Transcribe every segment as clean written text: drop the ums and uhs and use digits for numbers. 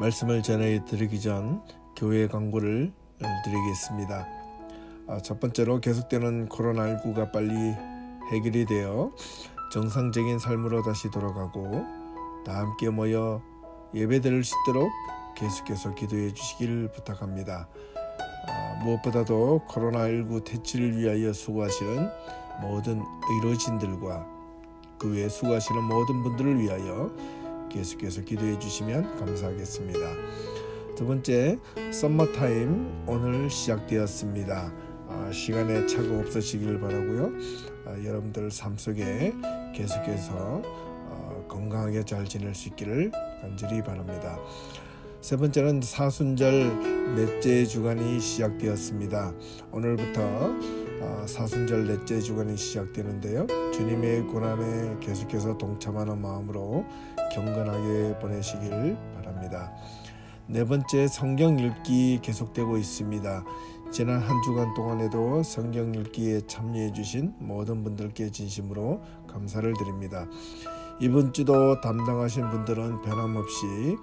말씀을 전해드리기 전 교회 광고를 드리겠습니다. 첫 번째로 계속되는 코로나19가 빨리 해결이 되어 정상적인 삶으로 다시 돌아가고 다 함께 모여 예배드릴 수 있도록 계속해서 기도해 주시길 부탁합니다. 무엇보다도 코로나19 퇴치를 위하여 수고하시는 모든 의료진들과 그 외에 수고하시는 모든 분들을 위하여 계속해서 기도해 주시면 감사하겠습니다. 두 번째, 썸머타임 오늘 시작되었습니다. 시간에 착오 없으시길 바라고요. 여러분들 삶 속에 계속해서 건강하게 잘 지낼 수 있기를 간절히 바랍니다. 세 번째는 사순절 넷째 주간이 시작되었습니다. 오늘부터 사순절 넷째 주간이 시작되는데요. 주님의 고난에 계속해서 동참하는 마음으로 경건하게 보내시길 바랍니다. 네 번째, 성경 읽기 계속되고 있습니다. 지난 한 주간 동안에도 성경 읽기에 참여해 주신 모든 분들께 진심으로 감사를 드립니다. 이번 주도 담당하신 분들은 변함없이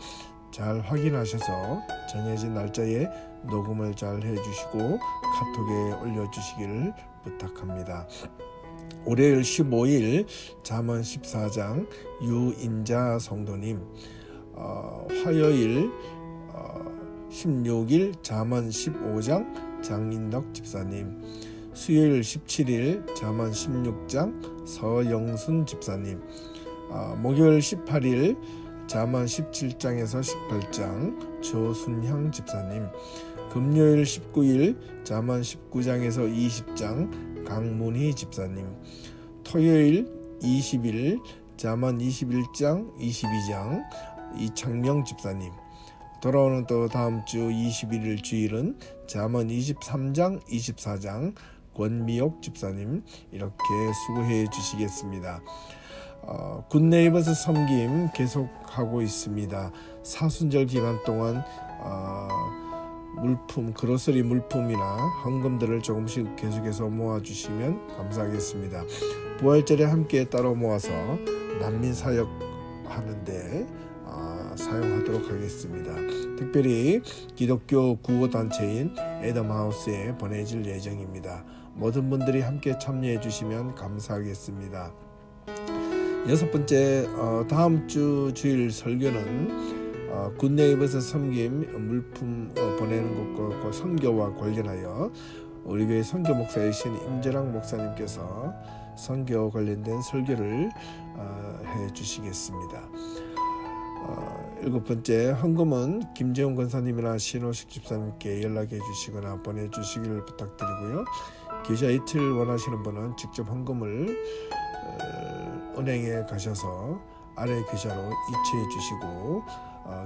잘 확인하셔서 정해진 날짜에 녹음을 잘 해주시고 카톡에 올려주시기를 부탁합니다. 월요일 15일 잠언 14장 유인자 성도님, 화요일 16일 잠언 15장 장인덕 집사님, 수요일 17일 잠언 16장 서영순 집사님, 목요일 18일 잠언 17장에서 18장 조순형 집사님, 금요일 19일 잠언 19장에서 20장 강문희 집사님, 토요일 20일 잠언 21장 22장 이창명 집사님, 돌아오는 또 다음 주 21일 주일은 잠언 23장 24장 권미옥 집사님, 이렇게 수고해 주시겠습니다. 굿네이버스 섬김 계속하고 있습니다. 사순절 기간 동안 물품, 그로서리 물품이나 헌금들을 조금씩 계속해서 모아주시면 감사하겠습니다. 부활절에 함께 따로 모아서 난민 사역하는데 사용하도록 하겠습니다. 특별히 기독교 구호단체인 애덤하우스에 보내질 예정입니다. 모든 분들이 함께 참여해 주시면 감사하겠습니다. 여섯 번째, 다음 주 주일 설교는 굿네이버스 섬김 물품 보내는 것과 선교와 관련하여 우리 교회 선교 목사이신 임재랑 목사님께서 선교 관련된 설교를 해 주시겠습니다. 일곱 번째, 헌금은 김재훈 권사님이나 신호식 집사님께 연락해 주시거나 보내주시기를 부탁드리고요. 계좌 이체를 원하시는 분은 직접 헌금을 은행에 가셔서 아래 계좌로 이체해 주시고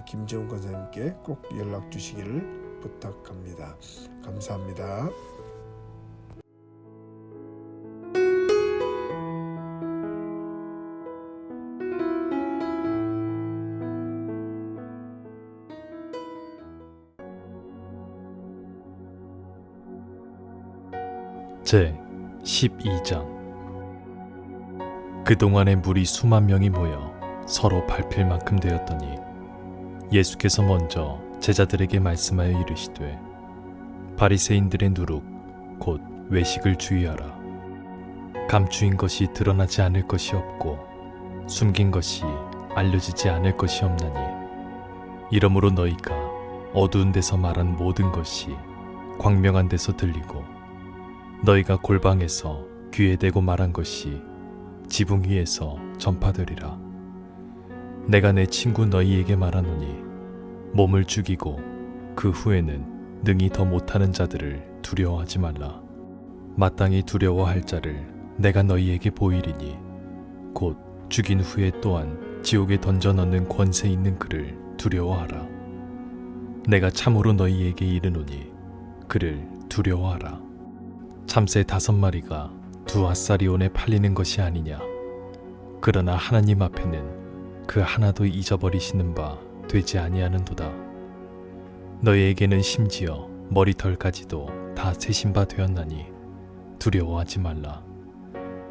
김재훈 권사님께 꼭 연락 주시기를 부탁합니다. 감사합니다. 제 12장. 그동안에 무리 수만 명이 모여 서로 밟힐 만큼 되었더니 예수께서 먼저 제자들에게 말씀하여 이르시되, 바리새인들의 누룩 곧 외식을 주의하라. 감추인 것이 드러나지 않을 것이 없고 숨긴 것이 알려지지 않을 것이 없나니, 이러므로 너희가 어두운 데서 말한 모든 것이 광명한 데서 들리고 너희가 골방에서 귀에 대고 말한 것이 지붕 위에서 전파되리라. 내가 내 친구 너희에게 말하노니, 몸을 죽이고 그 후에는 능히 더 못하는 자들을 두려워하지 말라. 마땅히 두려워할 자를 내가 너희에게 보이리니, 곧 죽인 후에 또한 지옥에 던져 넣는 권세 있는 그를 두려워하라. 내가 참으로 너희에게 이르노니 그를 두려워하라. 참새 5마리가 2아사리온에 팔리는 것이 아니냐. 그러나 하나님 앞에는 그 하나도 잊어버리시는 바 되지 아니하는도다. 너희에게는 심지어 머리털까지도 다 세신 바 되었나니 두려워하지 말라.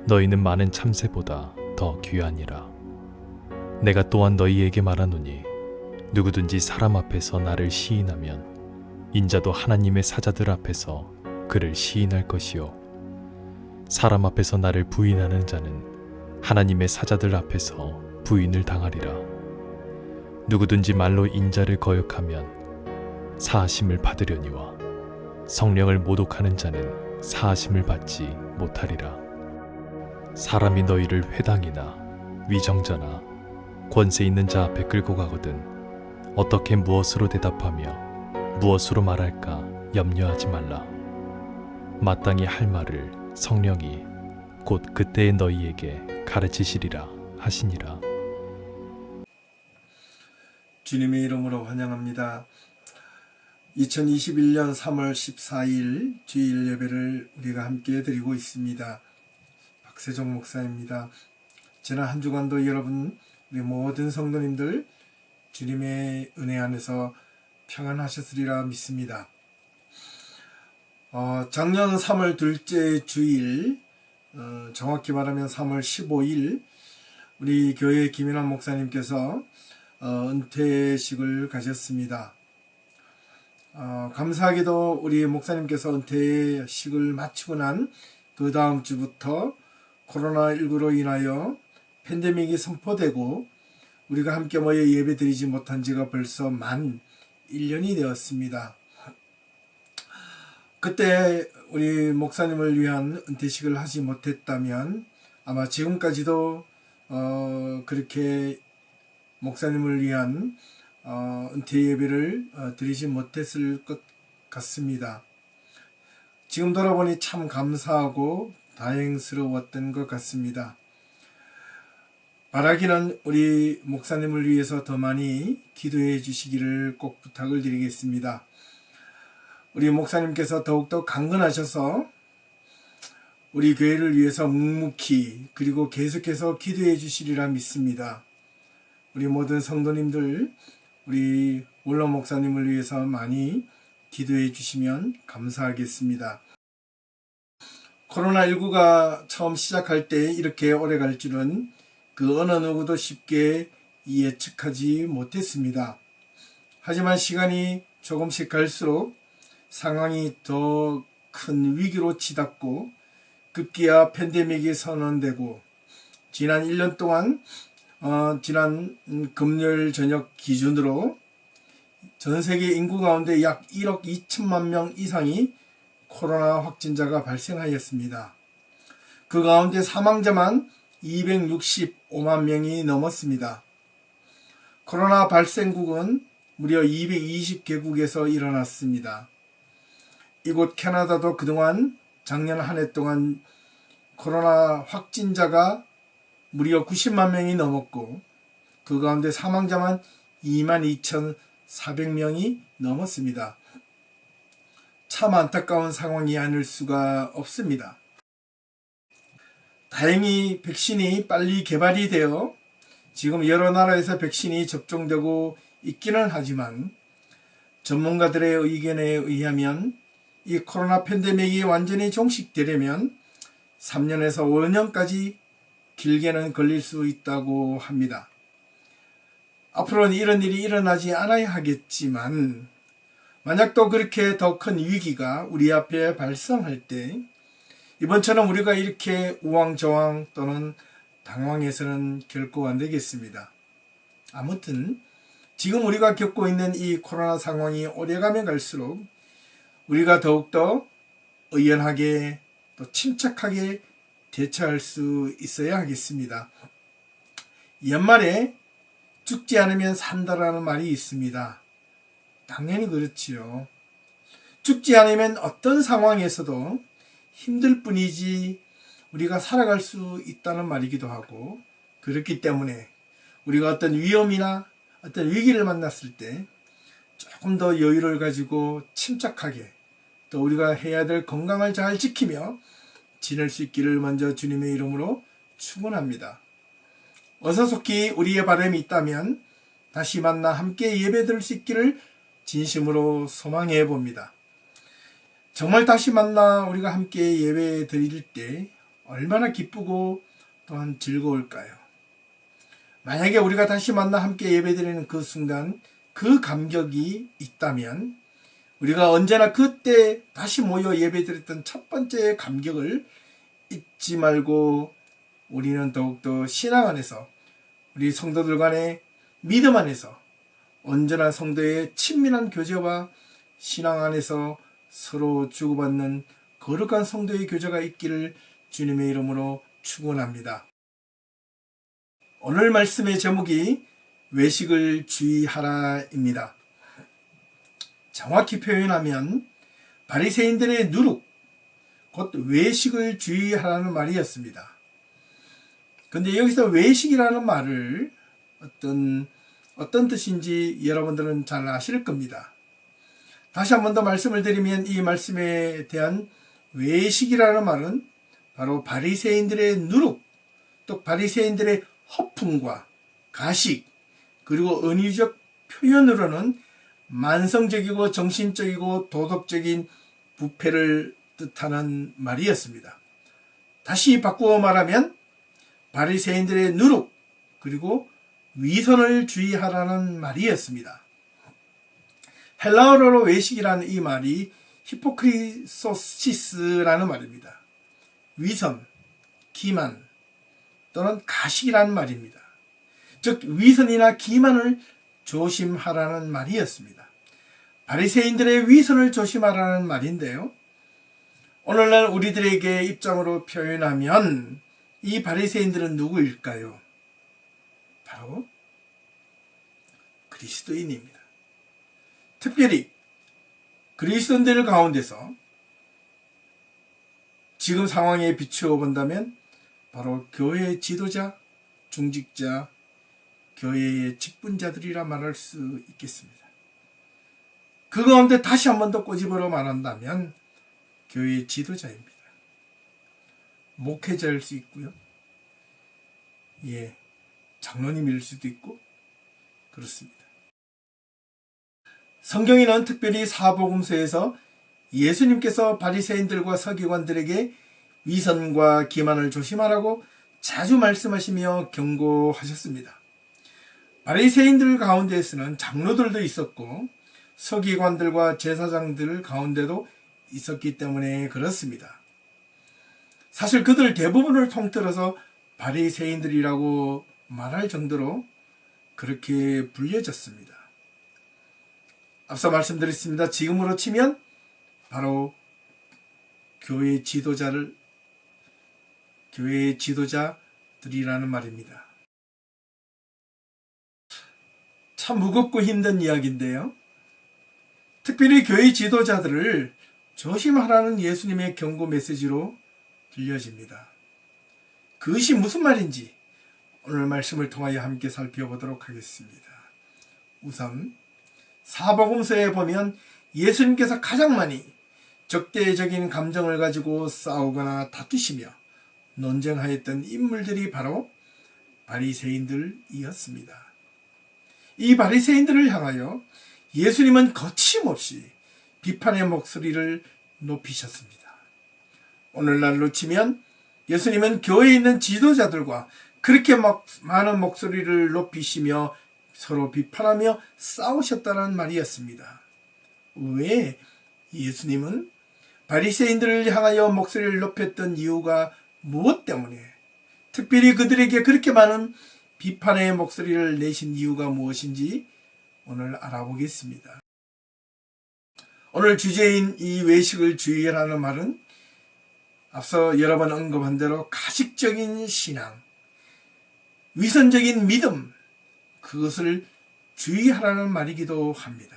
너희는 많은 참새보다 더 귀하니라. 내가 또한 너희에게 말하노니, 누구든지 사람 앞에서 나를 시인하면 인자도 하나님의 사자들 앞에서 그를 시인할 것이요 사람 앞에서 나를 부인하는 자는 하나님의 사자들 앞에서 부인을 당하리라. 누구든지 말로 인자를 거역하면 사하심을 받으려니와 성령을 모독하는 자는 사하심을 받지 못하리라. 사람이 너희를 회당이나 위정자나 권세 있는 자 앞에 끌고 가거든 어떻게 무엇으로 대답하며 무엇으로 말할까 염려하지 말라. 마땅히 할 말을 성령이 곧 그때의 너희에게 가르치시리라 하시니라. 주님의 이름으로 환영합니다. 2021년 3월 14일 주일 예배를 우리가 함께 드리고 있습니다. 박세종 목사입니다. 지난 한 주간도 여러분 우리 모든 성도님들 주님의 은혜 안에서 평안하셨으리라 믿습니다. 작년 3월 둘째 주일 정확히 말하면 3월 15일 우리 교회 김인환 목사님께서 은퇴식을 가졌습니다. 감사하게도 우리 목사님께서 은퇴식을 마치고 난 그 다음 주부터 코로나19로 인하여 팬데믹이 선포되고 우리가 함께 모여 예배 드리지 못한 지가 벌써 만 1년이 되었습니다. 그때 우리 목사님을 위한 은퇴식을 하지 못했다면 아마 지금까지도 그렇게 목사님을 위한 은퇴 예배를 드리지 못했을 것 같습니다. 지금 돌아보니 참 감사하고 다행스러웠던 것 같습니다. 바라기는 우리 목사님을 위해서 더 많이 기도해 주시기를 꼭 부탁을 드리겠습니다. 우리 목사님께서 더욱더 강건하셔서 우리 교회를 위해서 묵묵히 그리고 계속해서 기도해 주시리라 믿습니다. 우리 모든 성도님들 우리 원로 목사님을 위해서 많이 기도해 주시면 감사하겠습니다. 코로나19가 처음 시작할 때 이렇게 오래 갈 줄은 그 어느 누구도 쉽게 예측하지 못했습니다. 하지만 시간이 조금씩 갈수록 상황이 더 큰 위기로 치닫고 급기야 팬데믹이 선언되고 지난 1년 동안 지난 금요일 저녁 기준으로 전 세계 인구 가운데 약 1억 2천만 명 이상이 코로나 확진자가 발생하였습니다. 그 가운데 사망자만 265만 명이 넘었습니다. 코로나 발생국은 무려 220개국에서 일어났습니다. 이곳 캐나다도 그동안 작년 한 해 동안 코로나 확진자가 무려 90만 명이 넘었고 그 가운데 사망자만 22,400명이 넘었습니다. 참 안타까운 상황이 아닐 수가 없습니다. 다행히 백신이 빨리 개발이 되어 지금 여러 나라에서 백신이 접종되고 있기는 하지만 전문가들의 의견에 의하면 이 코로나 팬데믹이 완전히 종식되려면 3년에서 5년까지 길게는 걸릴 수 있다고 합니다. 앞으로는 이런 일이 일어나지 않아야 하겠지만 만약 또 그렇게 더 큰 위기가 우리 앞에 발생할 때 이번처럼 우리가 이렇게 우왕좌왕 또는 당황해서는 결코 안 되겠습니다. 아무튼 지금 우리가 겪고 있는 이 코로나 상황이 오래가면 갈수록 우리가 더욱더 의연하게 또 침착하게 대처할 수 있어야 하겠습니다. 연말에 죽지 않으면 산다라는 말이 있습니다. 당연히 그렇지요. 죽지 않으면 어떤 상황에서도 힘들 뿐이지 우리가 살아갈 수 있다는 말이기도 하고 그렇기 때문에 우리가 어떤 위험이나 어떤 위기를 만났을 때 조금 더 여유를 가지고 침착하게 또 우리가 해야 될 건강을 잘 지키며 지낼 수 있기를 먼저 주님의 이름으로 축원합니다. 어서 속히 우리의 바람이 있다면 다시 만나 함께 예배드릴 수 있기를 진심으로 소망해 봅니다. 정말 다시 만나 우리가 함께 예배 드릴 때 얼마나 기쁘고 또한 즐거울까요? 만약에 우리가 다시 만나 함께 예배 드리는 그 순간 그 감격이 있다면 우리가 언제나 그때 다시 모여 예배드렸던 첫 번째 감격을 잊지 말고 우리는 더욱더 신앙 안에서 우리 성도들 간의 믿음 안에서 언제나 성도의 친밀한 교제와 신앙 안에서 서로 주고받는 거룩한 성도의 교제가 있기를 주님의 이름으로 축원합니다. 오늘 말씀의 제목이 외식을 주의하라입니다. 정확히 표현하면 바리새인들의 누룩, 곧 외식을 주의하라는 말이었습니다. 근데 여기서 외식이라는 말을 어떤 뜻인지 여러분들은 잘 아실 겁니다. 다시 한 번 더 말씀을 드리면 이 말씀에 대한 외식이라는 말은 바로 바리새인들의 누룩, 또 바리새인들의 허풍과 가식, 그리고 은유적 표현으로는 만성적이고 정신적이고 도덕적인 부패를 뜻하는 말이었습니다. 다시 바꾸어 말하면 바리새인들의 누룩 그리고 위선을 주의하라는 말이었습니다. 헬라어로 외식이라는 이 말이 히포크리소시스라는 말입니다. 위선, 기만 또는 가식이라는 말입니다. 즉 위선이나 기만을 조심하라는 말이었습니다. 바리새인들의 위선을 조심하라는 말인데요. 오늘날 우리들에게 입장으로 표현하면 이 바리새인들은 누구일까요? 바로 그리스도인입니다. 특별히 그리스도인들 가운데서 지금 상황에 비추어 본다면 바로 교회의 지도자, 중직자, 교회의 직분자들이라 말할 수 있겠습니다. 그 가운데 다시 한 번 더 꼬집어서 말한다면 교회의 지도자입니다. 목회자일 수 있고요. 장로님일 수도 있고 그렇습니다. 성경에는 특별히 사복음서에서 예수님께서 바리새인들과 서기관들에게 위선과 기만을 조심하라고 자주 말씀하시며 경고하셨습니다. 바리새인들 가운데에서는 장로들도 있었고 서기관들과 제사장들 가운데도 있었기 때문에 그렇습니다. 사실 그들 대부분을 통틀어서 바리새인들이라고 말할 정도로 그렇게 불려졌습니다. 앞서 말씀드렸습니다. 지금으로 치면 바로 교회의 지도자들이라는 말입니다. 참 무겁고 힘든 이야기인데요. 특별히 교회 지도자들을 조심하라는 예수님의 경고 메시지로 들려집니다. 그것이 무슨 말인지 오늘 말씀을 통하여 함께 살펴보도록 하겠습니다. 우선 사복음서에 보면 예수님께서 가장 많이 적대적인 감정을 가지고 싸우거나 다투시며 논쟁하였던 인물들이 바로 바리새인들이었습니다. 이 바리새인들을 향하여 예수님은 거침없이 비판의 목소리를 높이셨습니다. 오늘날로 치면 예수님은 교회에 있는 지도자들과 그렇게 많은 목소리를 높이시며 서로 비판하며 싸우셨다는 말이었습니다. 왜 예수님은 바리새인들을 향하여 목소리를 높였던 이유가 무엇 때문에, 특별히 그들에게 그렇게 많은 비판의 목소리를 내신 이유가 무엇인지 오늘 알아보겠습니다. 오늘 주제인 이 외식을 주의하라는 말은 앞서 여러 번 언급한 대로 가식적인 신앙, 위선적인 믿음, 그것을 주의하라는 말이기도 합니다.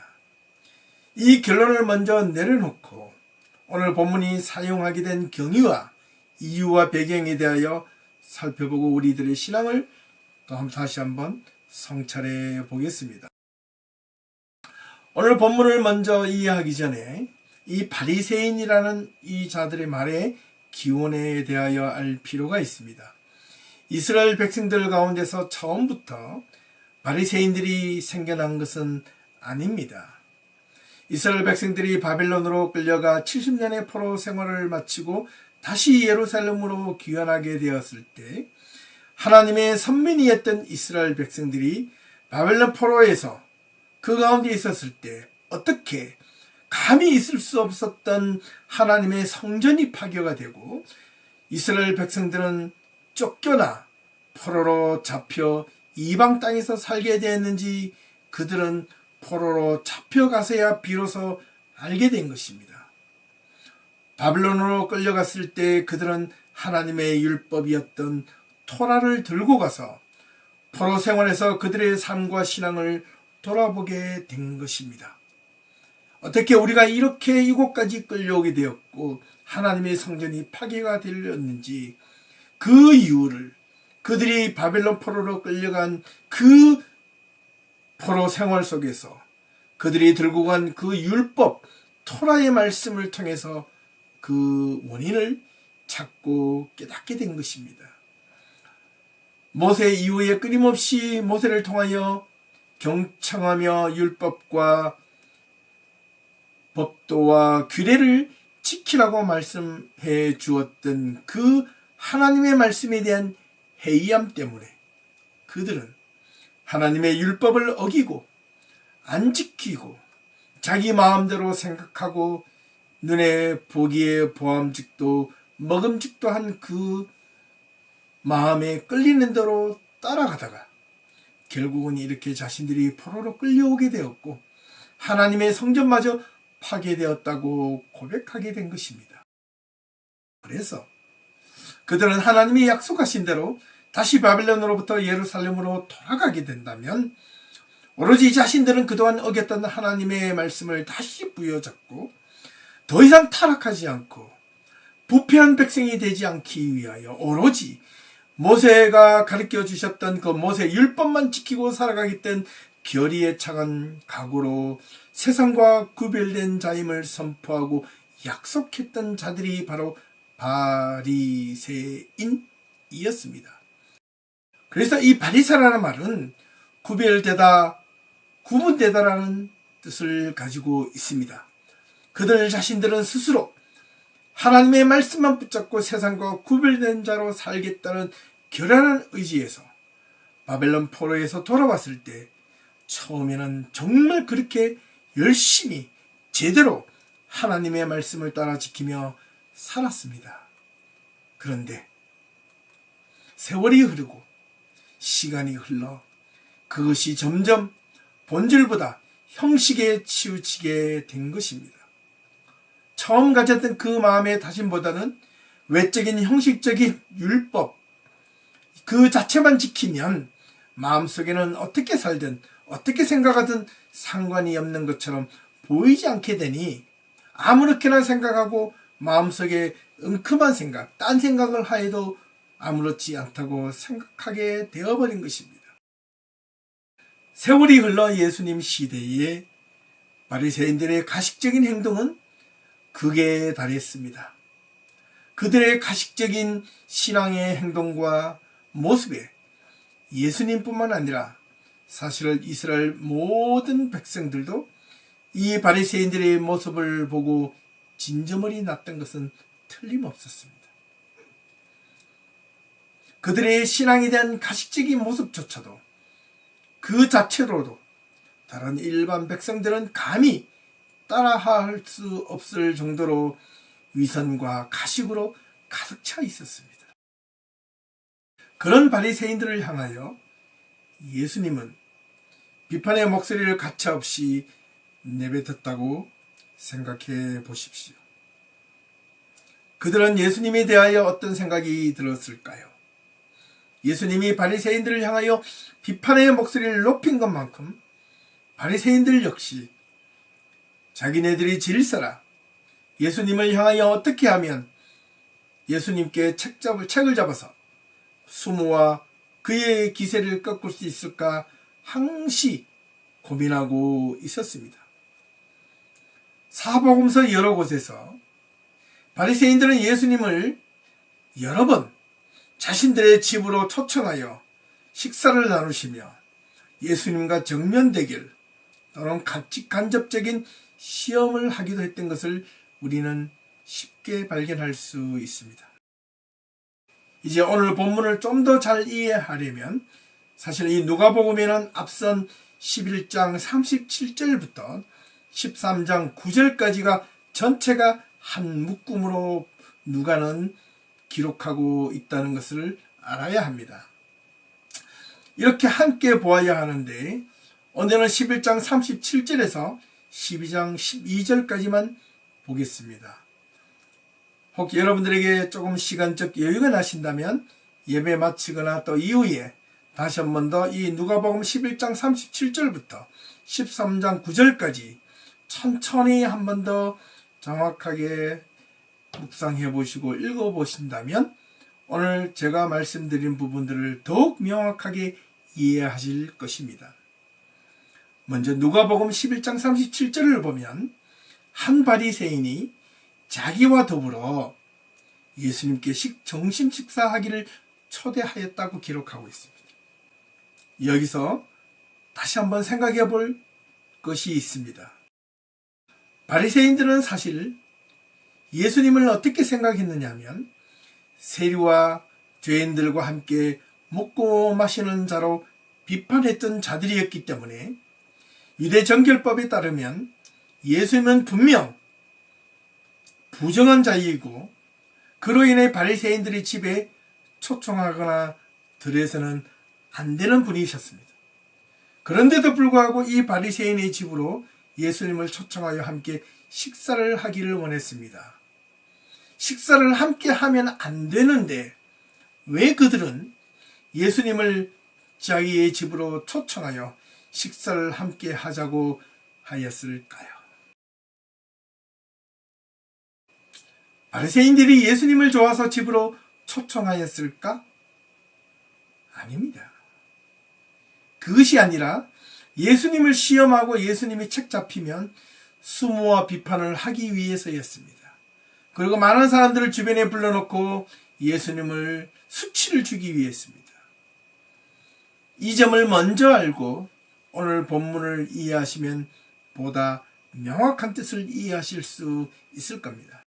이 결론을 먼저 내려놓고 오늘 본문이 사용하게 된 경위와 이유와 배경에 대하여 살펴보고 우리들의 신앙을 또 다시 한번 성찰해 보겠습니다. 오늘 본문을 먼저 이해하기 전에 이 바리새인이라는 이 자들의 말의 기원에 대하여 알 필요가 있습니다. 이스라엘 백성들 가운데서 처음부터 바리새인들이 생겨난 것은 아닙니다. 이스라엘 백성들이 바벨론으로 끌려가 70년의 포로 생활을 마치고 다시 예루살렘으로 귀환하게 되었을 때 하나님의 선민이었던 이스라엘 백성들이 바벨론 포로에서 그 가운데 있었을 때 어떻게 감히 있을 수 없었던 하나님의 성전이 파괴가 되고 이스라엘 백성들은 쫓겨나 포로로 잡혀 이방 땅에서 살게 되었는지 그들은 포로로 잡혀가서야 비로소 알게 된 것입니다. 바벨론으로 끌려갔을 때 그들은 하나님의 율법이었던 토라를 들고 가서 포로 생활에서 그들의 삶과 신앙을 돌아보게 된 것입니다. 어떻게 우리가 이렇게 이곳까지 끌려오게 되었고 하나님의 성전이 파괴가 되었는지 그 이유를 그들이 바벨론 포로로 끌려간 그 포로 생활 속에서 그들이 들고 간 그 율법 토라의 말씀을 통해서 그 원인을 찾고 깨닫게 된 것입니다. 모세 이후에 끊임없이 모세를 통하여 경청하며 율법과 법도와 규례를 지키라고 말씀해 주었던 그 하나님의 말씀에 대한 회의함 때문에 그들은 하나님의 율법을 어기고 안 지키고 자기 마음대로 생각하고 눈에 보기에 보암직도 먹음직도 한 그 마음에 끌리는 대로 따라가다가 결국은 이렇게 자신들이 포로로 끌려오게 되었고 하나님의 성전마저 파괴되었다고 고백하게 된 것입니다. 그래서 그들은 하나님이 약속하신 대로 다시 바벨론으로부터 예루살렘으로 돌아가게 된다면 오로지 자신들은 그동안 어겼던 하나님의 말씀을 다시 부여잡고 더 이상 타락하지 않고 부패한 백성이 되지 않기 위하여 오로지 모세가 가르쳐 주셨던 그 모세 율법만 지키고 살아가겠다는 결의에 차간 각오로 세상과 구별된 자임을 선포하고 약속했던 자들이 바로 바리새인이었습니다. 그래서 이 바리새라는 말은 구별되다, 구분되다라는 뜻을 가지고 있습니다. 그들 자신들은 스스로 하나님의 말씀만 붙잡고 세상과 구별된 자로 살겠다는 결연한 의지에서 바벨론 포로에서 돌아왔을 때 처음에는 정말 그렇게 열심히 제대로 하나님의 말씀을 따라 지키며 살았습니다. 그런데 세월이 흐르고 시간이 흘러 그것이 점점 본질보다 형식에 치우치게 된 것입니다. 처음 가졌던 그 마음의 다짐보다는 외적인 형식적인 율법 그 자체만 지키면 마음속에는 어떻게 살든 어떻게 생각하든 상관이 없는 것처럼 보이지 않게 되니 아무렇게나 생각하고 마음속에 은큼한 생각, 딴 생각을 하여도 아무렇지 않다고 생각하게 되어버린 것입니다. 세월이 흘러 예수님 시대에 바리새인들의 가식적인 행동은 극에 달했습니다. 그들의 가식적인 신앙의 행동과 모습에 예수님뿐만 아니라 사실 이스라엘 모든 백성들도 이 바리새인들의 모습을 보고 진저머리 났던 것은 틀림없었습니다. 그들의 신앙에 대한 가식적인 모습조차도 그 자체로도 다른 일반 백성들은 감히 따라할 수 없을 정도로 위선과 가식으로 가득 차 있었습니다. 그런 바리새인들을 향하여 예수님은 비판의 목소리를 가차없이 내뱉었다고 생각해 보십시오. 그들은 예수님에 대하여 어떤 생각이 들었을까요? 예수님이 바리새인들을 향하여 비판의 목소리를 높인 것만큼 바리새인들 역시 자기네들이 질서라 예수님을 향하여 어떻게 하면 예수님께 책을 잡아서 수모와 그의 기세를 꺾을 수 있을까 항시 고민하고 있었습니다. 사복음서 여러 곳에서 바리새인들은 예수님을 여러 번 자신들의 집으로 초청하여 식사를 나누시며 예수님과 정면 대결 또는 간접적인 시험을 하기도 했던 것을 우리는 쉽게 발견할 수 있습니다. 이제 오늘 본문을 좀 더 잘 이해하려면 사실 이 누가복음에는 앞선 11장 37절부터 13장 9절까지가 전체가 한 묶음으로 누가는 기록하고 있다는 것을 알아야 합니다. 이렇게 함께 보아야 하는데 오늘은 11장 37절에서 12장 12절까지만 보겠습니다. 혹 여러분들에게 조금 시간적 여유가 나신다면 예배 마치거나 또 이후에 다시 한 번 더 이 누가복음 11장 37절부터 13장 9절까지 천천히 한 번 더 정확하게 묵상해 보시고 읽어 보신다면 오늘 제가 말씀드린 부분들을 더욱 명확하게 이해하실 것입니다. 먼저 누가복음 11장 37절을 보면 한 바리새인이 자기와 더불어 예수님께 점심 식사하기를 초대하였다고 기록하고 있습니다. 여기서 다시 한번 생각해 볼 것이 있습니다. 바리새인들은 사실 예수님을 어떻게 생각했느냐 하면 세리와 죄인들과 함께 먹고 마시는 자로 비판했던 자들이었기 때문에 유대 정결법에 따르면 예수님은 분명 부정한 자이고 그로 인해 바리새인들의 집에 초청하거나 들여서는 안 되는 분이셨습니다. 그런데도 불구하고 이 바리새인의 집으로 예수님을 초청하여 함께 식사를 하기를 원했습니다. 식사를 함께 하면 안 되는데 왜 그들은 예수님을 자기의 집으로 초청하여 식사를 함께 하자고 하였을까요? 바리새인들이 예수님을 좋아서 집으로 초청하였을까? 아닙니다. 그것이 아니라 예수님을 시험하고 예수님이 책 잡히면 수모와 비판을 하기 위해서였습니다. 그리고 많은 사람들을 주변에 불러놓고 예수님을 수치를 주기 위해였습니다. 이 점을 먼저 알고 오늘 본문을 이해하시면 보다 명확한 뜻을 이해하실 수 있을 겁니다.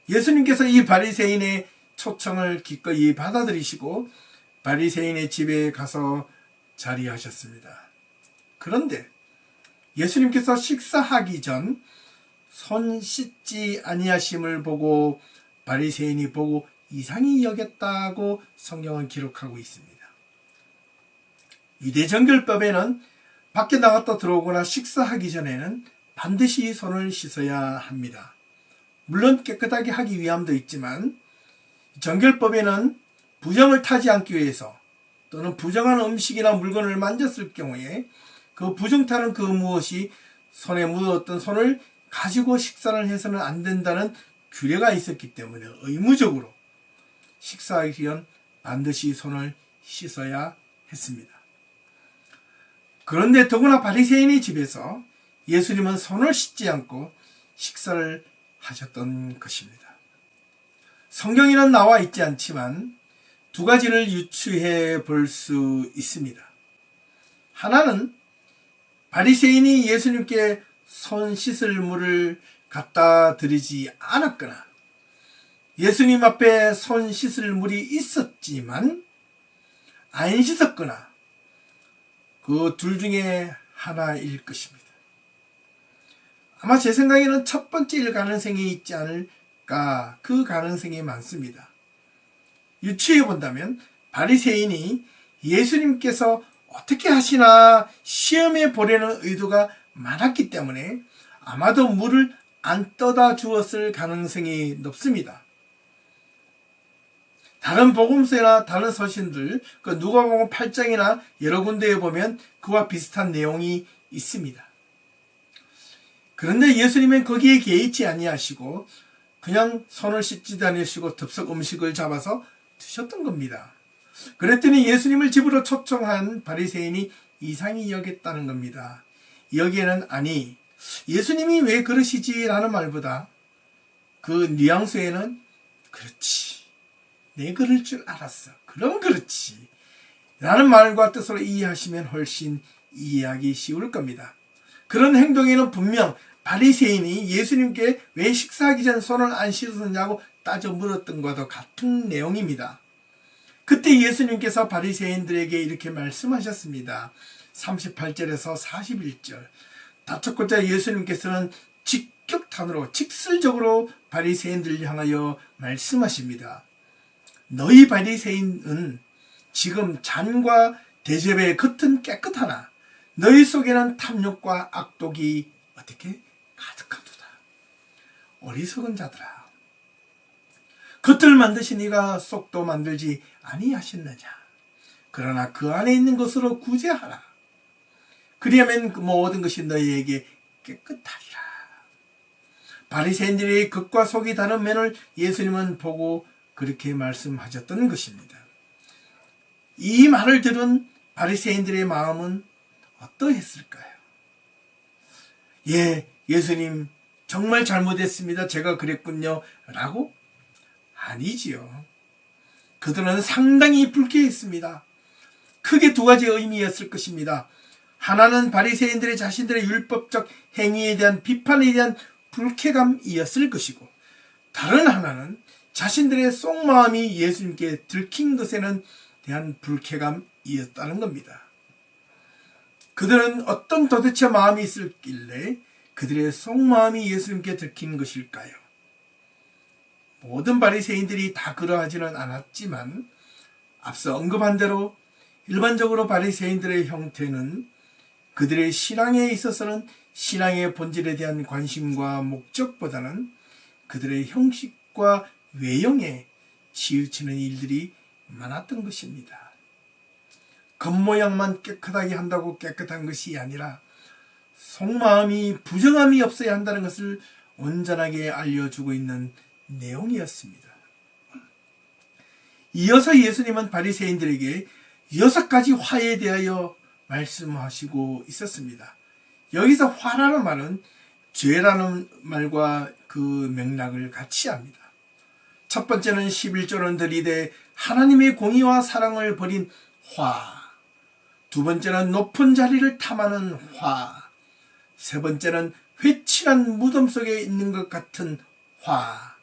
예수님께서 이 바리새인의 초청을 기꺼이 받아들이시고 바리새인의 집에 가서 자리하셨습니다. 그런데 예수님께서 식사하기 전 손 씻지 아니하심을 보고 바리새인이 보고 이상히 여겼다고 성경은 기록하고 있습니다. 유대 정결법에는 밖에 나갔다 들어오거나 식사하기 전에는 반드시 손을 씻어야 합니다. 물론 깨끗하게 하기 위함도 있지만 정결법에는 부정을 타지 않기 위해서 또는 부정한 음식이나 물건을 만졌을 경우에 그 부정타는 그 무엇이 손에 묻었던 손을 가지고 식사를 해서는 안 된다는 규례가 있었기 때문에 의무적으로 식사하기 전 반드시 손을 씻어야 했습니다. 그런데 더구나 바리새인의 집에서 예수님은 손을 씻지 않고 식사를 하셨던 것입니다. 성경에는 나와 있지 않지만 두 가지를 유추해 볼 수 있습니다. 하나는 바리새인이 예수님께 손 씻을 물을 갖다 드리지 않았거나 예수님 앞에 손 씻을 물이 있었지만 안 씻었거나 그 둘 중에 하나일 것입니다. 아마 제 생각에는 첫 번째일 가능성이 있지 않을까, 그 가능성이 많습니다. 유추해 본다면 바리새인이 예수님께서 어떻게 하시나 시험해 보려는 의도가 많았기 때문에 아마도 물을 안 떠다 주었을 가능성이 높습니다. 다른 복음서나 다른 서신들, 그 누가복음 8장이나 여러 군데에 보면 그와 비슷한 내용이 있습니다. 그런데 예수님은 거기에 개의치 아니하시고 그냥 손을 씻지도 않으시고 덥석 음식을 잡아서 드셨던 겁니다. 그랬더니 예수님을 집으로 초청한 바리새인이 이상히 여겼다는 겁니다. 여기에는 아니 예수님이 왜 그러시지라는 말보다 그 뉘앙스에는 그렇지, 내 그럴 줄 알았어, 그럼 그렇지 라는 말과 뜻으로 이해하시면 훨씬 이해하기 쉬울 겁니다. 그런 행동에는 분명 바리새인이 예수님께 왜 식사하기 전 손을 안 씻었냐고 따져 물었던 것과 같은 내용입니다. 그때 예수님께서 바리새인들에게 이렇게 말씀하셨습니다. 38절에서 41절. 다쳤고자 예수님께서는 직격탄으로 직설적으로 바리새인들을 향하여 말씀하십니다. 너희 바리새인은 지금 잔과 대접의 겉은 깨끗하나 너희 속에는 탐욕과 악독이 어떻게 가득하도다. 어리석은 자들아, 겉을 만드신 이가 속도 만들지 아니하셨느냐. 그러나 그 안에 있는 것으로 구제하라. 그리하면 모든 것이 너희에게 깨끗하리라. 바리새인들의 겉과 속이 다른 면을 예수님은 보고 그렇게 말씀하셨던 것입니다. 이 말을 들은 바리새인들의 마음은 어떠했을까요? 예수님 정말 잘못했습니다. 제가 그랬군요. 라고? 아니지요. 그들은 상당히 불쾌했습니다. 크게 두 가지 의미였을 것입니다. 하나는 바리새인들의 자신들의 율법적 행위에 대한 비판에 대한 불쾌감이었을 것이고, 다른 하나는 자신들의 속마음이 예수님께 들킨 것에는 대한 불쾌감이었다는 겁니다. 그들은 어떤 도대체 마음이 있었길래 그들의 속마음이 예수님께 들킨 것일까요? 모든 바리새인들이 다 그러하지는 않았지만 앞서 언급한 대로 일반적으로 바리새인들의 형태는 그들의 신앙에 있어서는 신앙의 본질에 대한 관심과 목적보다는 그들의 형식과 외형에 치우치는 일들이 많았던 것입니다. 겉모양만 깨끗하게 한다고 깨끗한 것이 아니라 속마음이 부정함이 없어야 한다는 것을 온전하게 알려주고 있는 내용이었습니다. 이어서 예수님은 바리새인들에게 6가지 화에 대하여 말씀하시고 있었습니다. 여기서 화라는 말은 죄라는 말과 그 맥락을 같이 합니다. 첫 번째는 11조는 들이대 하나님의 공의와 사랑을 버린 화. 두 번째는 높은 자리를 탐하는 화. 세 번째는 회칠한 무덤 속에 있는 것 같은 화.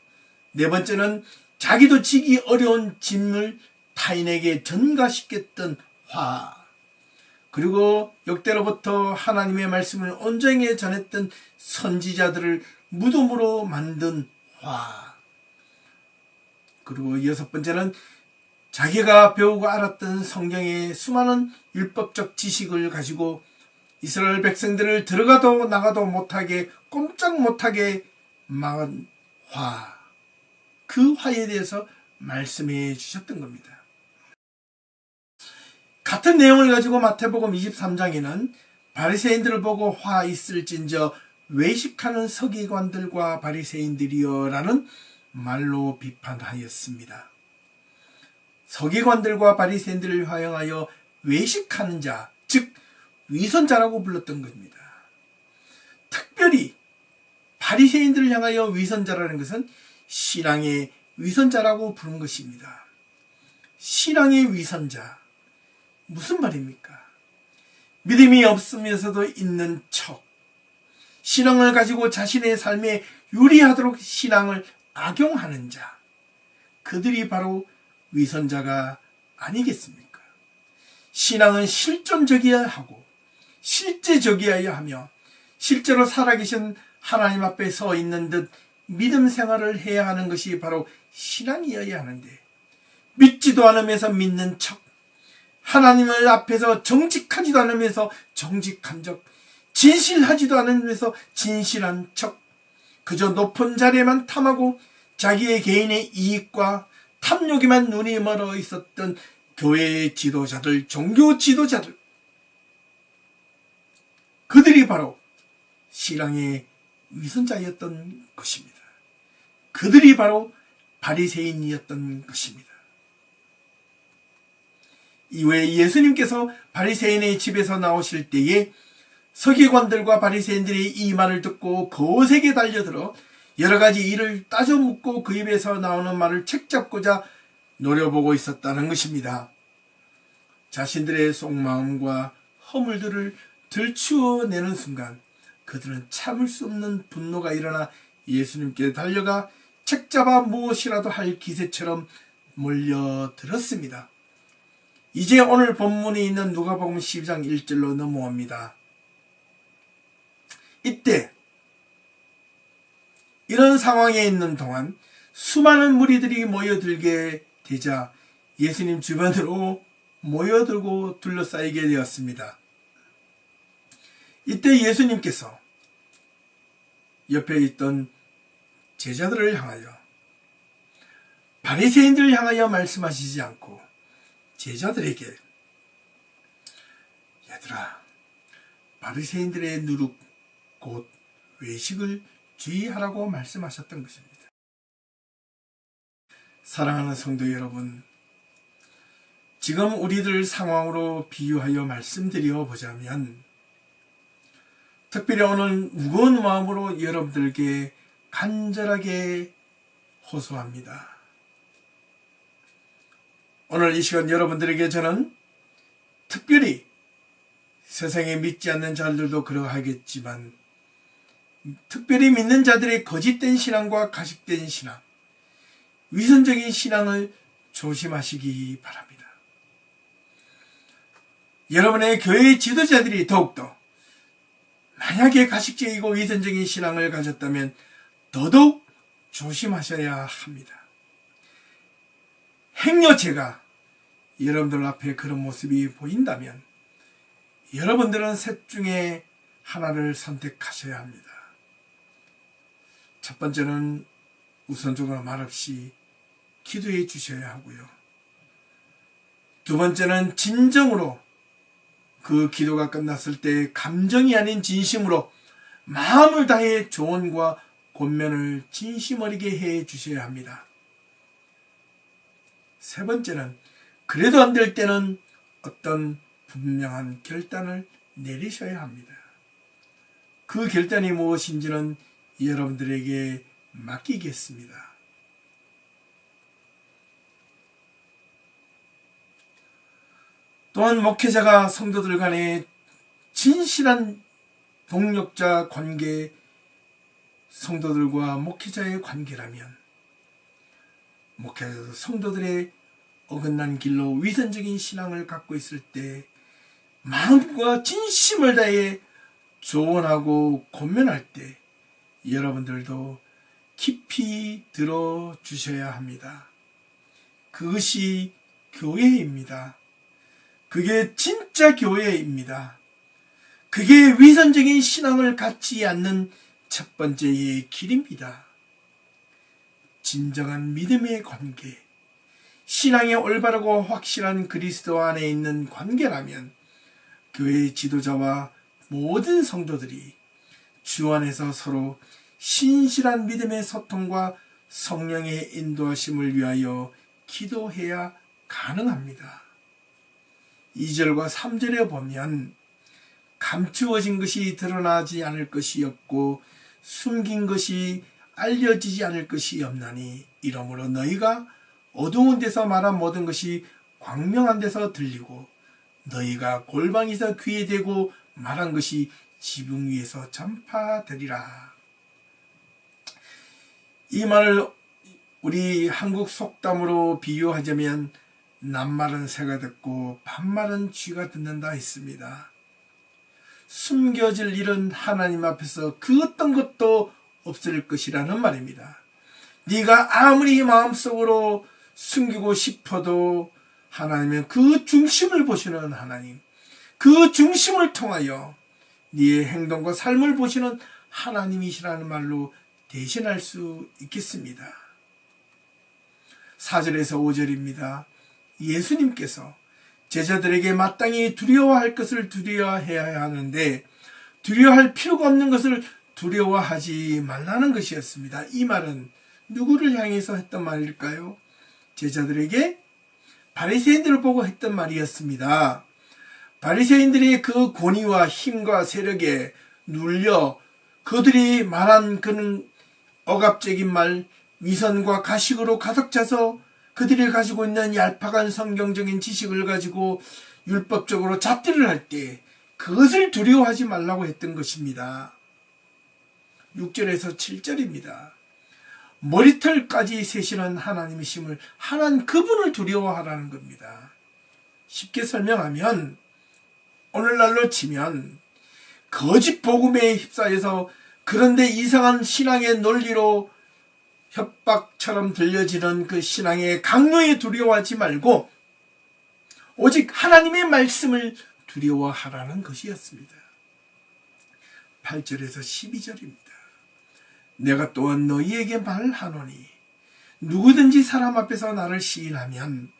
네 번째는 자기도 지기 어려운 짐을 타인에게 전가시켰던 화. 그리고 역대로부터 하나님의 말씀을 온전히 전했던 선지자들을 무덤으로 만든 화. 그리고 6번째는 자기가 배우고 알았던 성경의 수많은 율법적 지식을 가지고 이스라엘 백성들을 들어가도 나가도 못하게 꼼짝 못하게 막은 화. 그 화에 대해서 말씀해 주셨던 겁니다. 같은 내용을 가지고 마태복음 23장에는 바리새인들을 보고 화 있을진저 외식하는 서기관들과 바리새인들이여 라는 말로 비판하였습니다. 서기관들과 바리새인들을 화형하여 외식하는 자, 즉 위선자라고 불렀던 겁니다. 특별히 바리새인들을 향하여 위선자라는 것은 신앙의 위선자라고 부른 것입니다. 신앙의 위선자, 무슨 말입니까? 믿음이 없으면서도 있는 척, 신앙을 가지고 자신의 삶에 유리하도록 신앙을 악용하는 자, 그들이 바로 위선자가 아니겠습니까? 신앙은 실존적이어야 하고 실제적이어야 하며 실제로 살아계신 하나님 앞에 서 있는 듯 믿음 생활을 해야 하는 것이 바로 신앙이어야 하는데, 믿지도 않으면서 믿는 척, 하나님을 앞에서 정직하지도 않으면서 정직한 척, 진실하지도 않으면서 진실한 척, 그저 높은 자리에만 탐하고 자기의 개인의 이익과 탐욕에만 눈이 멀어 있었던 교회의 지도자들, 종교 지도자들, 그들이 바로 신앙의 위선자였던 것입니다. 그들이 바로 바리새인이었던 것입니다. 이후에 예수님께서 바리새인의 집에서 나오실 때에 서기관들과 바리새인들이 이 말을 듣고 거세게 달려들어 여러 가지 일을 따져 묻고 그 입에서 나오는 말을 책잡고자 노려보고 있었다는 것입니다. 자신들의 속마음과 허물들을 들추어내는 순간 그들은 참을 수 없는 분노가 일어나 예수님께 달려가 책잡아 무엇이라도 할 기세처럼 몰려들었습니다. 이제 오늘 본문에 있는 누가복음 12장 1절로 넘어옵니다. 이때 이런 상황에 있는 동안 수많은 무리들이 모여들게 되자 예수님 주변으로 모여들고 둘러싸이게 되었습니다. 이때 예수님께서 옆에 있던 제자들을 향하여, 바리새인들을 향하여 말씀하시지 않고 제자들에게, 얘들아, 바리새인들의 누룩 곧 외식을 주의하라고 말씀하셨던 것입니다. 사랑하는 성도 여러분, 지금 우리들 상황으로 비유하여 말씀드려 보자면, 특별히 오늘 무거운 마음으로 여러분들께 간절하게 호소합니다. 오늘 이 시간 여러분들에게 저는 특별히 세상에 믿지 않는 자들도 그러하겠지만 특별히 믿는 자들의 거짓된 신앙과 가식된 신앙, 위선적인 신앙을 조심하시기 바랍니다. 여러분의 교회의 지도자들이 더욱더 만약에 가식적이고 위선적인 신앙을 가졌다면 더더욱 조심하셔야 합니다. 행여체가 여러분들 앞에 그런 모습이 보인다면 여러분들은 셋 중에 하나를 선택하셔야 합니다. 첫 번째는 우선적으로 말없이 기도해 주셔야 하고요. 두 번째는 진정으로 그 기도가 끝났을 때 감정이 아닌 진심으로 마음을 다해 조언과 권면을 진심 어리게 해 주셔야 합니다. 세 번째는 그래도 안 될 때는 어떤 분명한 결단을 내리셔야 합니다. 그 결단이 무엇인지는 여러분들에게 맡기겠습니다. 또한 목회자가 성도들 간의 진실한 동력자 관계, 성도들과 목회자의 관계라면 목회자도 성도들의 어긋난 길로 위선적인 신앙을 갖고 있을 때 마음과 진심을 다해 조언하고 권면할 때 여러분들도 깊이 들어주셔야 합니다. 그것이 교회입니다. 그게 진짜 교회입니다. 그게 위선적인 신앙을 갖지 않는 첫 번째의 길입니다. 진정한 믿음의 관계, 신앙의 올바르고 확실한 그리스도 안에 있는 관계라면 교회의 지도자와 모든 성도들이 주 안에서 서로 신실한 믿음의 소통과 성령의 인도하심을 위하여 기도해야 가능합니다. 2절과 3절에 보면 감추어진 것이 드러나지 않을 것이 없고 숨긴 것이 알려지지 않을 것이 없나니 이러므로 너희가 어두운 데서 말한 모든 것이 광명한 데서 들리고 너희가 골방에서 귀에 대고 말한 것이 지붕 위에서 전파되리라. 이 말을 우리 한국 속담으로 비유하자면 낱말은 새가 듣고 반말은 쥐가 듣는다 했습니다. 숨겨질 일은 하나님 앞에서 그 어떤 것도 없을 것이라는 말입니다. 네가 아무리 마음속으로 숨기고 싶어도 하나님은 그 중심을 보시는 하나님, 그 중심을 통하여 네의 행동과 삶을 보시는 하나님이시라는 말로 대신할 수 있겠습니다. 4절에서 5절입니다. 예수님께서 제자들에게 마땅히 두려워할 것을 두려워해야 하는데 두려워할 필요가 없는 것을 두려워하지 말라는 것이었습니다. 이 말은 누구를 향해서 했던 말일까요? 제자들에게 바리새인들을 보고 했던 말이었습니다. 바리새인들이 그 권위와 힘과 세력에 눌려 그들이 말한 그는 억압적인 말, 위선과 가식으로 가득 차서 그들이 가지고 있는 얄팍한 성경적인 지식을 가지고 율법적으로 잣대를 할 때 그것을 두려워하지 말라고 했던 것입니다. 6절에서 7절입니다. 머리털까지 세시는 하나님이심을 하나님 그분을 두려워하라는 겁니다. 쉽게 설명하면 오늘날로 치면 거짓 복음에 휩싸여서 그런데 이상한 신앙의 논리로 협박처럼 들려지는 그 신앙의 강요에 두려워하지 말고 오직 하나님의 말씀을 두려워하라는 것이었습니다. 8절에서 12절입니다. 내가 또한 너희에게 말하노니 누구든지 사람 앞에서 나를 시인하면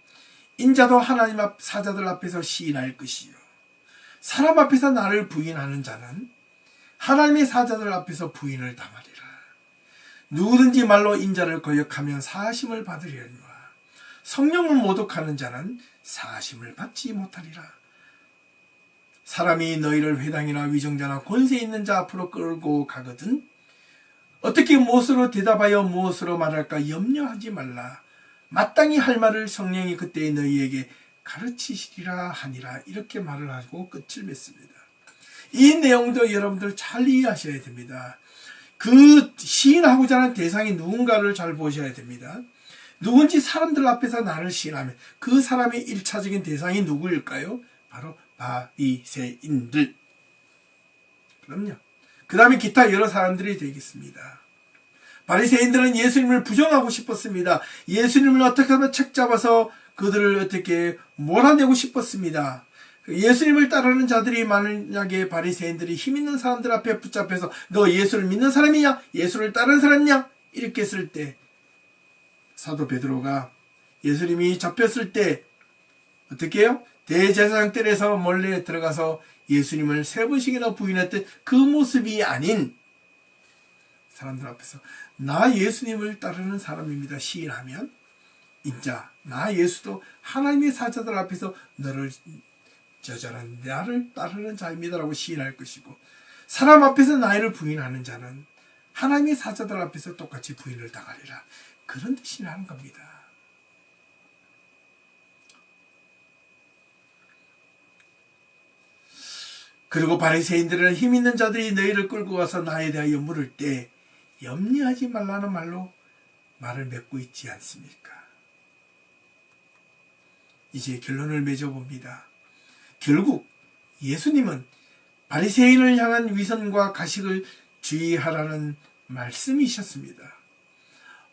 인자도 하나님 앞 사자들 앞에서 시인할 것이요 사람 앞에서 나를 부인하는 자는 하나님의 사자들 앞에서 부인을 당하리라. 누구든지 말로 인자를 거역하면 사하심을 받으려니와 성령을 모독하는 자는 사하심을 받지 못하리라. 사람이 너희를 회당이나 위정자나 권세 있는 자 앞으로 끌고 가거든 어떻게 무엇으로 대답하여 무엇으로 말할까 염려하지 말라. 마땅히 할 말을 성령이 그때 너희에게 가르치시리라 하니라. 이렇게 말을 하고 끝을 맺습니다. 이 내용도 여러분들 잘 이해하셔야 됩니다. 그 시인하고자 하는 대상이 누군가를 잘 보셔야 됩니다. 누군지 사람들 앞에서 나를 시인하면 그 사람의 1차적인 대상이 누구일까요? 바로 바리새인들. 그럼요. 그 다음에 기타 여러 사람들이 되겠습니다. 바리새인들은 예수님을 부정하고 싶었습니다. 예수님을 어떻게 하면 책잡아서 그들을 어떻게 몰아내고 싶었습니다. 예수님을 따르는 자들이 만약에 바리새인들이 힘있는 사람들 앞에 붙잡혀서 너 예수를 믿는 사람이냐? 예수를 따르는 사람이냐? 이렇게 했을 때 사도 베드로가 예수님이 잡혔을 때 어떻게 해요? 대제사장들에서 몰래 들어가서 예수님을 3번씩이나 부인했던 그 모습이 아닌 사람들 앞에서 나 예수님을 따르는 사람입니다 시인하면 인자 나 예수도 하나님의 사자들 앞에서 너를 저자는 나를 따르는 자입니다라고 시인할 것이고 사람 앞에서 나를 부인하는 자는 하나님의 사자들 앞에서 똑같이 부인을 당하리라. 그런 뜻이라는 겁니다. 그리고 바리새인들은 힘 있는 자들이 너희를 끌고 와서 나에 대하여 물을 때 염려하지 말라는 말로 말을 맺고 있지 않습니까? 이제 결론을 맺어봅니다. 결국 예수님은 바리새인을 향한 위선과 가식을 주의하라는 말씀이셨습니다.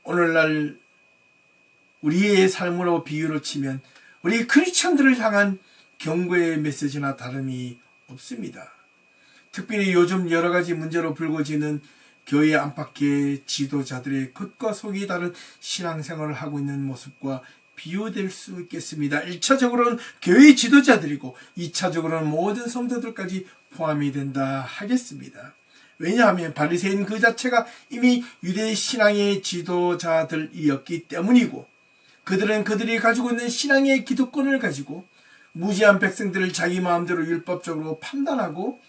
오늘날 우리의 삶으로 비유로 치면 우리 크리스천들을 향한 경고의 메시지나 다름이 없습니다. 특별히 요즘 여러 가지 문제로 불거지는 교회 안팎의 지도자들의 겉과 속이 다른 신앙생활을 하고 있는 모습과 비유될 수 있겠습니다. 1차적으로는 교회 지도자들이고 2차적으로는 모든 성도들까지 포함이 된다 하겠습니다. 왜냐하면 바리새인 그 자체가 이미 유대 신앙의 지도자들이었기 때문이고 그들은 그들이 가지고 있는 신앙의 기득권을 가지고 무지한 백성들을 자기 마음대로 율법적으로 판단하고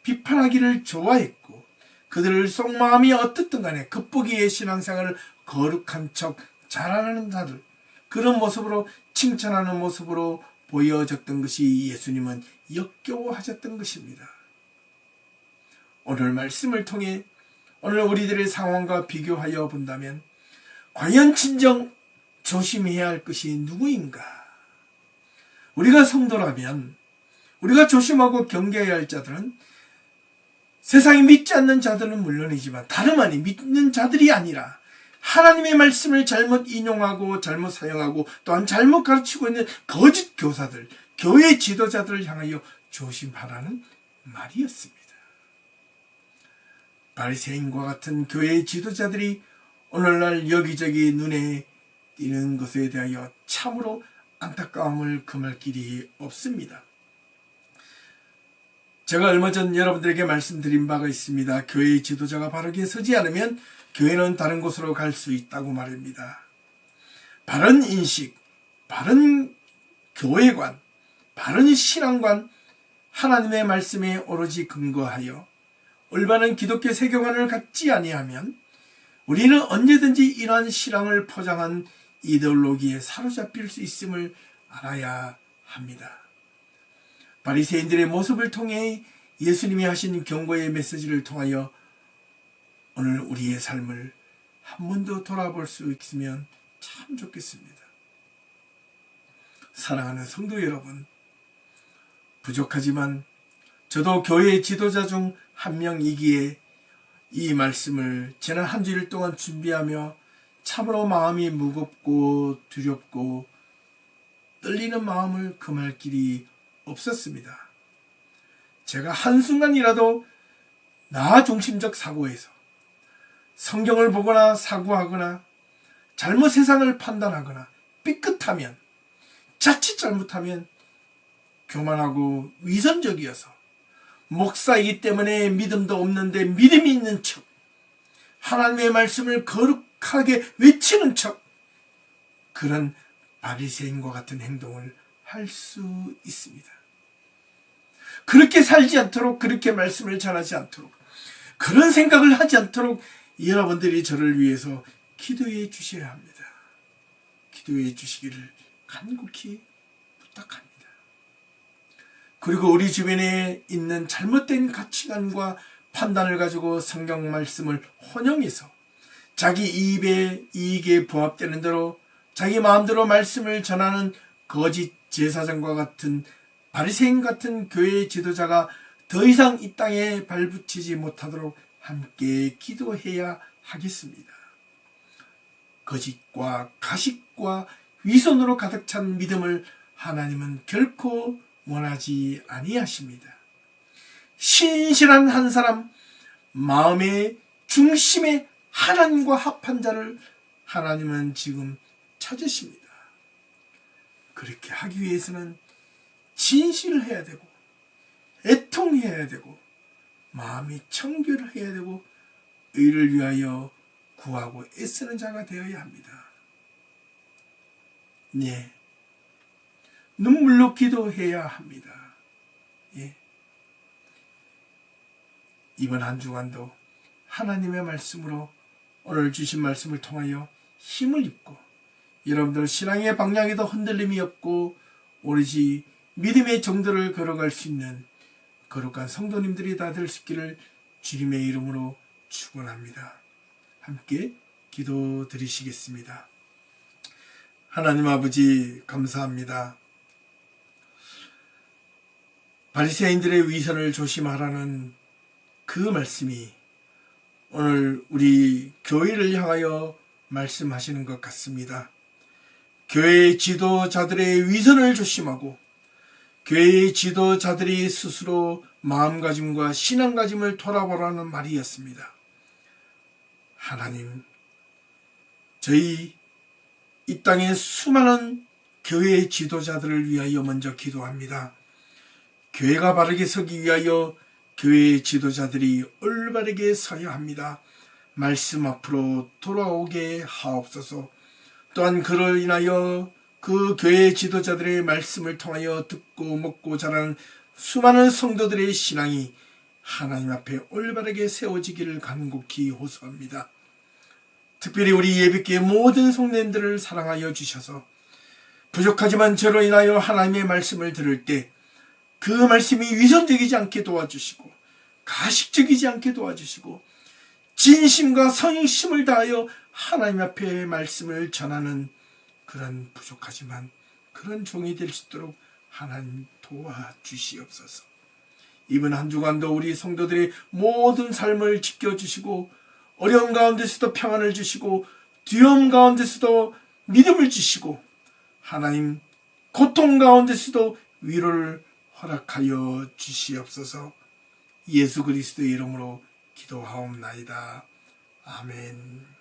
비판하기를 좋아했고 그들을 속마음이 어떻든 간에 겉보기의 신앙생활을 거룩한 척 잘하는 자들 그런 모습으로 칭찬하는 모습으로 보여졌던 것이 예수님은 역겨워하셨던 것입니다. 오늘 말씀을 통해 오늘 우리들의 상황과 비교하여 본다면 과연 진정 조심해야 할 것이 누구인가? 우리가 성도라면 우리가 조심하고 경계해야 할 자들은 세상에 믿지 않는 자들은 물론이지만 다름 아닌 믿는 자들이 아니라 하나님의 말씀을 잘못 인용하고 잘못 사용하고 또한 잘못 가르치고 있는 거짓 교사들, 교회 지도자들을 향하여 조심하라는 말이었습니다. 바리새인과 같은 교회 지도자들이 오늘날 여기저기 눈에 띄는 것에 대하여 참으로 안타까움을 금할 길이 없습니다. 제가 얼마 전 여러분들에게 말씀드린 바가 있습니다. 교회의 지도자가 바르게 서지 않으면 교회는 다른 곳으로 갈 수 있다고 말입니다. 바른 인식, 바른 교회관, 바른 신앙관, 하나님의 말씀에 오로지 근거하여 올바른 기독교 세계관을 갖지 아니하면 우리는 언제든지 이러한 신앙을 포장한 이데올로기에 사로잡힐 수 있음을 알아야 합니다. 바리새인들의 모습을 통해 예수님이 하신 경고의 메시지를 통하여 오늘 우리의 삶을 한 번 더 돌아볼 수 있으면 참 좋겠습니다. 사랑하는 성도 여러분, 부족하지만 저도 교회 지도자 중 한 명이기에 이 말씀을 지난 한 주일 동안 준비하며 참으로 마음이 무겁고 두렵고 떨리는 마음을 금할 길이 없었습니다. 제가 한순간이라도 나 중심적 사고에서 성경을 보거나 사고하거나 잘못 세상을 판단하거나 삐끗하면, 자칫 잘못하면 교만하고 위선적이어서 목사이기 때문에 믿음도 없는데 믿음이 있는 척, 하나님의 말씀을 거룩하게 외치는 척, 그런 바리새인과 같은 행동을 할 수 있습니다. 그렇게 살지 않도록, 그렇게 말씀을 전하지 않도록, 그런 생각을 하지 않도록 여러분들이 저를 위해서 기도해 주셔야 합니다. 기도해 주시기를 간곡히 부탁합니다. 그리고 우리 주변에 있는 잘못된 가치관과 판단을 가지고 성경 말씀을 혼용해서 자기 입에 이익에 부합되는 대로 자기 마음대로 말씀을 전하는 거짓 제사장과 같은 바리새인 같은 교회 지도자가 더 이상 이 땅에 발붙이지 못하도록 함께 기도해야 하겠습니다. 거짓과 가식과 위선으로 가득 찬 믿음을 하나님은 결코 원하지 아니하십니다. 신실한 한 사람, 마음의 중심에 하나님과 합한 자를 하나님은 지금 찾으십니다. 그렇게 하기 위해서는 진실해야 되고 애통해야 되고 마음이 청결해야 되고 의를 위하여 구하고 애쓰는 자가 되어야 합니다. 네, 눈물로 기도해야 합니다. 예. 이번 한 주간도 하나님의 말씀으로 오늘 주신 말씀을 통하여 힘을 입고 여러분들 신앙의 방향에도 흔들림이 없고 오로지 믿음의 정도를 걸어갈 수 있는 거룩한 성도님들이 다 될 수 있기를 주님의 이름으로 축원합니다. 함께 기도드리시겠습니다. 하나님 아버지 감사합니다. 바리새인들의 위선을 조심하라는 그 말씀이 오늘 우리 교회를 향하여 말씀하시는 것 같습니다. 교회 지도자들의 위선을 조심하고 교회의 지도자들이 스스로 마음가짐과 신앙가짐을 돌아보라는 말이었습니다. 하나님, 저희 이 땅의 수많은 교회의 지도자들을 위하여 먼저 기도합니다. 교회가 바르게 서기 위하여 교회의 지도자들이 올바르게 서야 합니다. 말씀 앞으로 돌아오게 하옵소서. 또한 그로 인하여 그 교회의 지도자들의 말씀을 통하여 듣고 먹고 자라는 수많은 성도들의 신앙이 하나님 앞에 올바르게 세워지기를 간곡히 호소합니다. 특별히 우리 예비교회 모든 성도님들을 사랑하여 주셔서 부족하지만 저로 인하여 하나님의 말씀을 들을 때 그 말씀이 위선적이지 않게 도와주시고 가식적이지 않게 도와주시고 진심과 성심을 다하여 하나님 앞에 말씀을 전하는 그런 부족하지만 그런 종이 될 수 있도록 하나님 도와주시옵소서. 이번 한 주간도 우리 성도들의 모든 삶을 지켜주시고 어려운 가운데서도 평안을 주시고 두려움 가운데서도 믿음을 주시고 하나님 고통 가운데서도 위로를 허락하여 주시옵소서. 예수 그리스도의 이름으로 기도하옵나이다. 아멘.